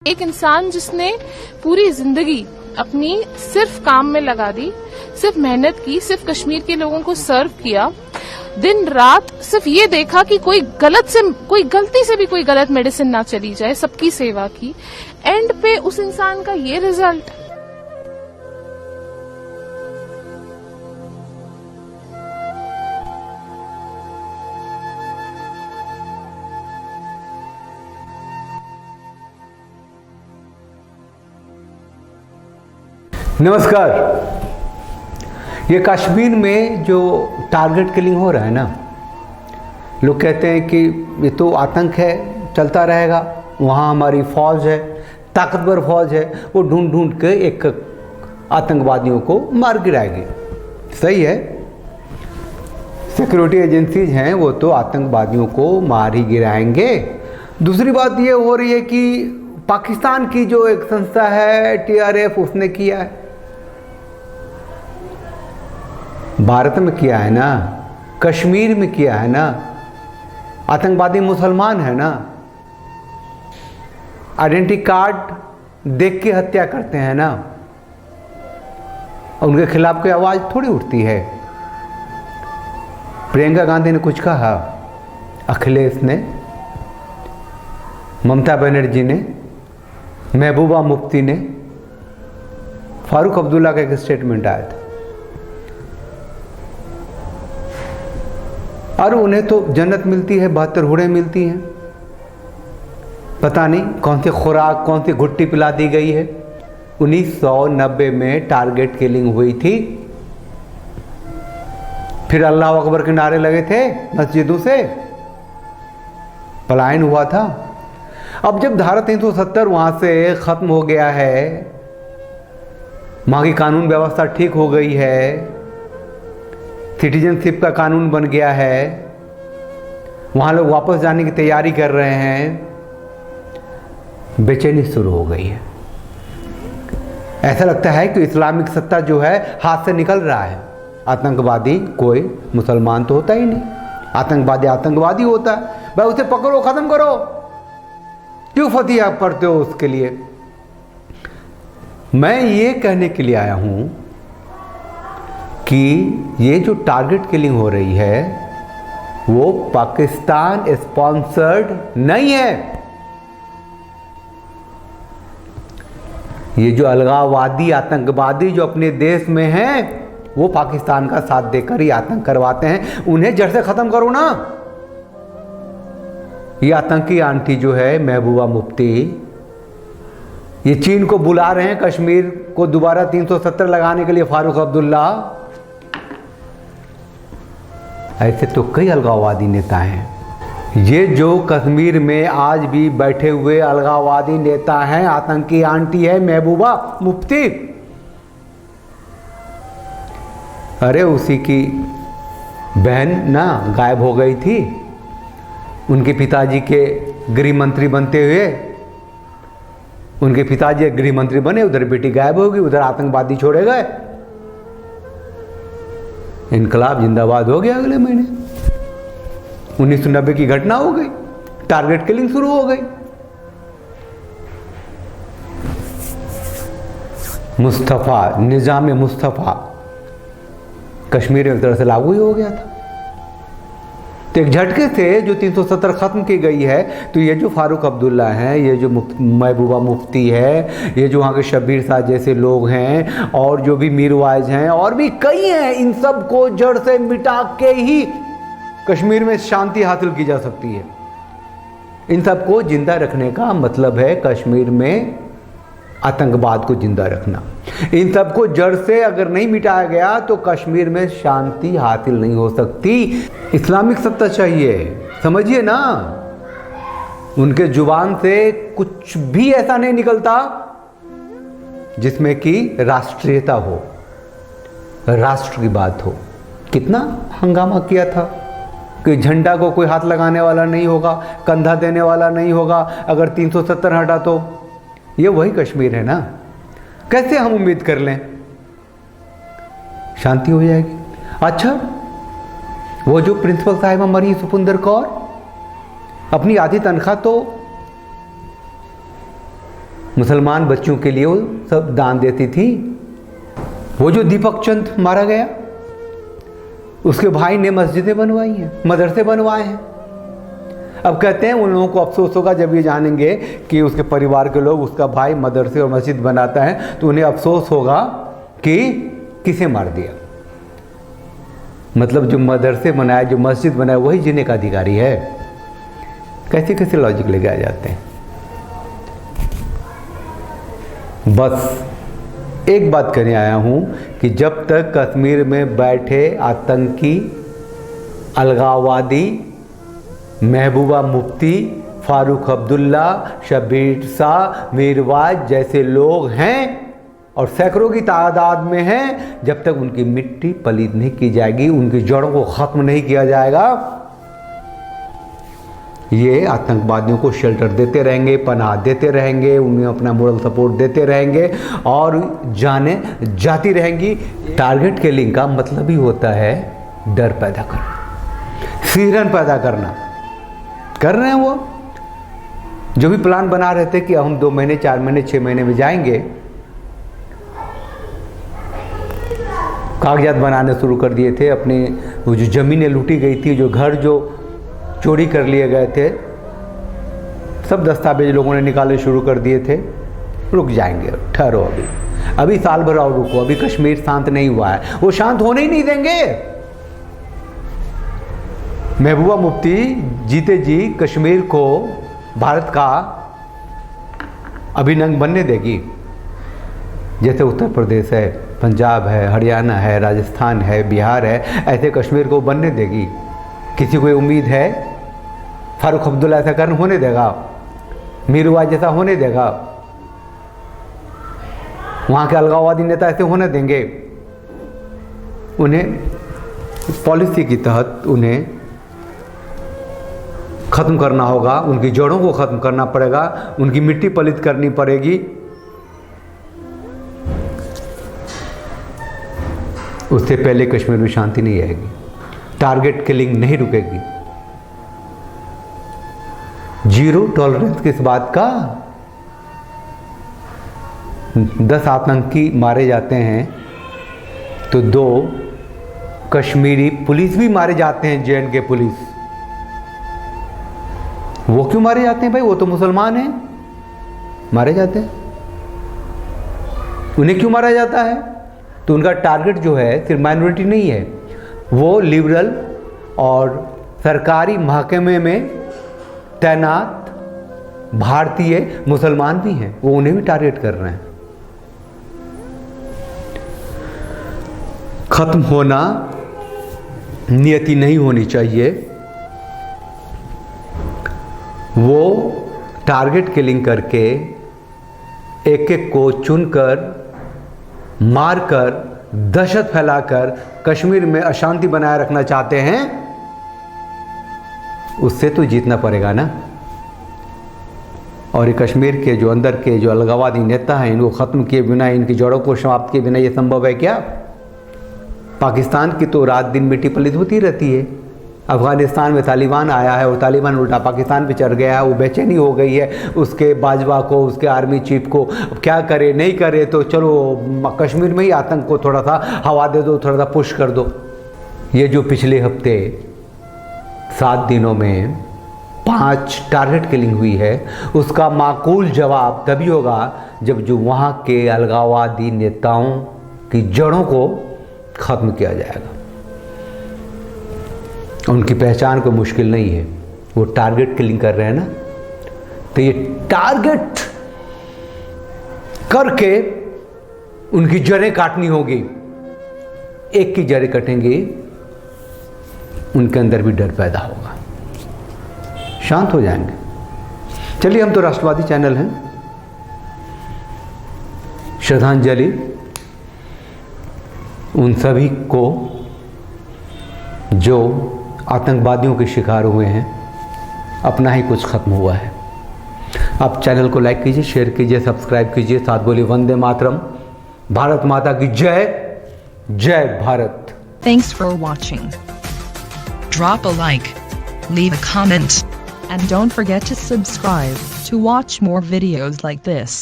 एक इंसान जिसने पूरी जिंदगी अपनी सिर्फ काम में लगा दी, सिर्फ मेहनत की, सिर्फ कश्मीर के लोगों को सर्व किया, दिन रात सिर्फ ये देखा कि कोई गलती से भी कोई गलत मेडिसिन ना चली जाए, सबकी सेवा की, एंड पे उस इंसान का ये रिजल्ट। नमस्कार। ये कश्मीर में जो टारगेट किलिंग हो रहा है ना, लोग कहते हैं कि ये तो आतंक है, चलता रहेगा, वहाँ हमारी फौज है, ताकतवर फौज है, वो ढूंढ ढूंढ के एक आतंकवादियों को मार गिराएगी। सही है, सिक्योरिटी एजेंसीज हैं वो तो आतंकवादियों को मार ही गिराएंगे। दूसरी बात ये हो रही है कि पाकिस्तान की जो एक संस्था है TRF, उसने किया है, भारत में किया है ना, कश्मीर में किया है ना। आतंकवादी मुसलमान है ना, आइडेंटिटी कार्ड देख के हत्या करते हैं ना, उनके खिलाफ कोई आवाज थोड़ी उठती है। प्रियंका गांधी ने कुछ कहा, अखिलेश ने, ममता बनर्जी ने, महबूबा मुफ्ती ने, फारूक अब्दुल्ला का एक स्टेटमेंट आया था, और उन्हें तो जन्नत मिलती है, 72 हुरें मिलती हैं। पता नहीं कौन सी खुराक, कौन सी घुट्टी पिला दी गई है। 1990 में टारगेट किलिंग हुई थी, फिर अल्लाह अकबर के नारे लगे थे मस्जिदों से, पलायन हुआ था। अब जब धारा 370 वहां से खत्म हो गया है, वहां की कानून व्यवस्था ठीक हो गई है, सिटीजनशिप का कानून बन गया है, वहां लोग वापस जाने की तैयारी कर रहे हैं, बेचैनी शुरू हो गई है। ऐसा लगता है कि इस्लामिक सत्ता जो है हाथ से निकल रहा है। आतंकवादी कोई मुसलमान तो होता ही नहीं, आतंकवादी आतंकवादी होता है। भाई उसे पकड़ो, खत्म करो, क्यों फतिया पढ़ते हो उसके लिए। मैं ये कहने के लिए आया हूं कि ये जो टारगेट किलिंग हो रही है वो पाकिस्तान स्पॉन्सर्ड नहीं है। ये जो अलगाववादी आतंकवादी जो अपने देश में हैं, वो पाकिस्तान का साथ देकर ही आतंक करवाते हैं। उन्हें जड़ से खत्म करो ना। ये आतंकी आंटी जो है महबूबा मुफ्ती, ये चीन को बुला रहे हैं कश्मीर को दोबारा 370 लगाने के लिए, फारूक अब्दुल्ला। ऐसे तो कई अलगाववादी नेता हैं। ये जो कश्मीर में आज भी बैठे हुए अलगाववादी नेता हैं, आतंकी आंटी है महबूबा मुफ्ती। अरे उसी की बहन ना गायब हो गई थी, उनके पिताजी के गृह मंत्री बनते हुए, उनके पिताजी गृह मंत्री बने, उधर बेटी गायब हो गई, उधर आतंकवादी छोड़े गए। इनकलाब जिंदाबाद हो गया अगले महीने। 1990 की घटना हो गई, टारगेट किलिंग शुरू हो गई। मुस्तफा, निजाम मुस्तफा कश्मीर में एक तरह से लागू ही हो गया था। तो एक झटके से जो 370 खत्म की गई है, तो ये जो फारूक अब्दुल्ला हैं, ये जो महबूबा मुफ्ती है, ये जो वहाँ के शब्बीर साहब जैसे लोग हैं, और जो भी मीरवाइज हैं, और भी कई हैं, इन सब को जड़ से मिटा के ही कश्मीर में शांति हासिल की जा सकती है। इन सब को जिंदा रखने का मतलब है कश्मीर में आतंकवाद को जिंदा रखना। इन सब को जड़ से अगर नहीं मिटाया गया तो कश्मीर में शांति हासिल नहीं हो सकती। इस्लामिक सत्ता चाहिए, समझिए ना। उनके जुबान से कुछ भी ऐसा नहीं निकलता जिसमें कि राष्ट्रीयता हो, राष्ट्र की बात हो। कितना हंगामा किया था कि झंडा को कोई हाथ लगाने वाला नहीं होगा, कंधा देने वाला नहीं होगा अगर 370 हटा तो। ये वही कश्मीर है ना। कैसे हम उम्मीद कर लें शांति हो जाएगी। अच्छा, वो जो प्रिंसिपल साहिबा मरी सुपुंदर कौर, अपनी आधी तनख्वाह तो मुसलमान बच्चों के लिए वो सब दान देती थी। वो जो दीपक चंद मारा गया, उसके भाई ने मस्जिदें बनवाई हैं, मदरसे बनवाए हैं। अब कहते हैं उन लोगों को अफसोस होगा जब ये जानेंगे कि उसके परिवार के लोग, उसका भाई मदरसे और मस्जिद बनाता है, तो उन्हें अफसोस होगा कि किसे मार दिया। मतलब जो मदरसे बनाए, जो मस्जिद बनाए, वही जीने का अधिकारी है। कैसे कैसे लॉजिक लेके आ जाते हैं। बस एक बात कहने आया हूं कि जब तक कश्मीर में बैठे आतंकी, अलगाववादी, महबूबा मुफ्ती, फारूक अब्दुल्ला, शब्बीर शाह, मीरवाज जैसे लोग हैं और सैकड़ों की तादाद में हैं, जब तक उनकी मिट्टी पलीद नहीं की जाएगी, उनकी जड़ों को ख़त्म नहीं किया जाएगा, ये आतंकवादियों को शेल्टर देते रहेंगे, पनाह देते रहेंगे, उन्हें अपना मोरल सपोर्ट देते रहेंगे और जाने जाती रहेंगी। टारगेट किलिंग का मतलब ही होता है डर पैदा करना, सिहरन पैदा करना। कर रहे हैं वो जो भी प्लान बना रहे थे कि हम 2 महीने, 4 महीने, 6 महीने में जाएंगे, कागजात बनाने शुरू कर दिए थे। अपने वो जो ज़मीनें लूटी गई थी, जो घर जो चोरी कर लिए गए थे, सब दस्तावेज लोगों ने निकाले शुरू कर दिए थे। रुक जाएंगे, ठहरो, अभी साल भर और रुको, अभी कश्मीर शांत नहीं हुआ है, वो शांत होने ही नहीं देंगे। महबूबा मुफ्ती जीते जी कश्मीर को भारत का अभिन्न बनने देगी। जैसे उत्तर प्रदेश है, पंजाब है, हरियाणा है, राजस्थान है, बिहार है, ऐसे कश्मीर को बनने देगी। किसी को उम्मीद है फारूक अब्दुल्ला ऐसा करने होने देगा? मीरवाज जैसा होने देगा? वहाँ के अलगाववादी नेता ऐसे होने देंगे? उन्हें पॉलिसी के तहत उन्हें ख़त्म करना होगा, उनकी जड़ों को ख़त्म करना पड़ेगा, उनकी मिट्टी पलित करनी पड़ेगी। उससे पहले कश्मीर में शांति नहीं आएगी, टारगेट किलिंग नहीं रुकेगी। 0 टॉलरेंस किस बात का? 10 आतंकी मारे जाते हैं तो 2 कश्मीरी पुलिस भी मारे जाते हैं। JNK पुलिस, वो क्यों मारे जाते हैं भाई? वो तो मुसलमान हैं, मारे जाते हैं। उन्हें क्यों मारा जाता है? तो उनका टारगेट जो है सिर्फ माइनॉरिटी नहीं है, वो लिबरल और सरकारी महकमे में तैनात भारतीय मुसलमान भी हैं, वो उन्हें भी टारगेट कर रहे हैं। खत्म होना नियति नहीं होनी चाहिए। वो टारगेट किलिंग करके एक एक को चुनकर, मारकर, दहशत फैलाकर कश्मीर में अशांति बनाए रखना चाहते हैं। उससे तो जीतना पड़ेगा ना। और ये कश्मीर के जो अंदर के जो अलगाववादी नेता हैं, इनको ख़त्म किए बिना, इनकी जड़ों को समाप्त किए बिना ये संभव है क्या? पाकिस्तान की तो रात दिन मिट्टी पलित होती रहती है। अफ़गानिस्तान में तालिबान आया है और तालिबान उल्टा पाकिस्तान पे चढ़ गया है। वो बेचैनी हो गई है उसके बाजवा को, उसके आर्मी चीफ को। क्या करे नहीं करे, तो चलो कश्मीर में ही आतंक को थोड़ा सा हवा दे दो, थोड़ा सा पुश कर दो। ये जो पिछले हफ्ते 7 दिनों में 5 टारगेट किलिंग हुई है, उसका माकूल जवाब तभी होगा जब जो वहाँ के अलगाववादी नेताओं की जड़ों को ख़त्म किया जाएगा। उनकी पहचान कोई मुश्किल नहीं है, वो टारगेट किलिंग कर रहे हैं ना। तो ये टारगेट करके उनकी जड़ें काटनी होगी। एक की जड़ें कटेंगी, उनके अंदर भी डर पैदा होगा, शांत हो जाएंगे। चलिए, हम तो राष्ट्रवादी चैनल हैं। श्रद्धांजलि उन सभी को जो आतंकवादियों के शिकार हुए हैं। अपना ही कुछ खत्म हुआ है। आप चैनल को लाइक कीजिए, शेयर कीजिए, सब्सक्राइब कीजिए, साथ बोलिए वंदे मातरम। भारत माता की जय। जय Bharat. Thanks for watching. Drop a like, leave a comment, and don't forget to subscribe to watch more videos like this.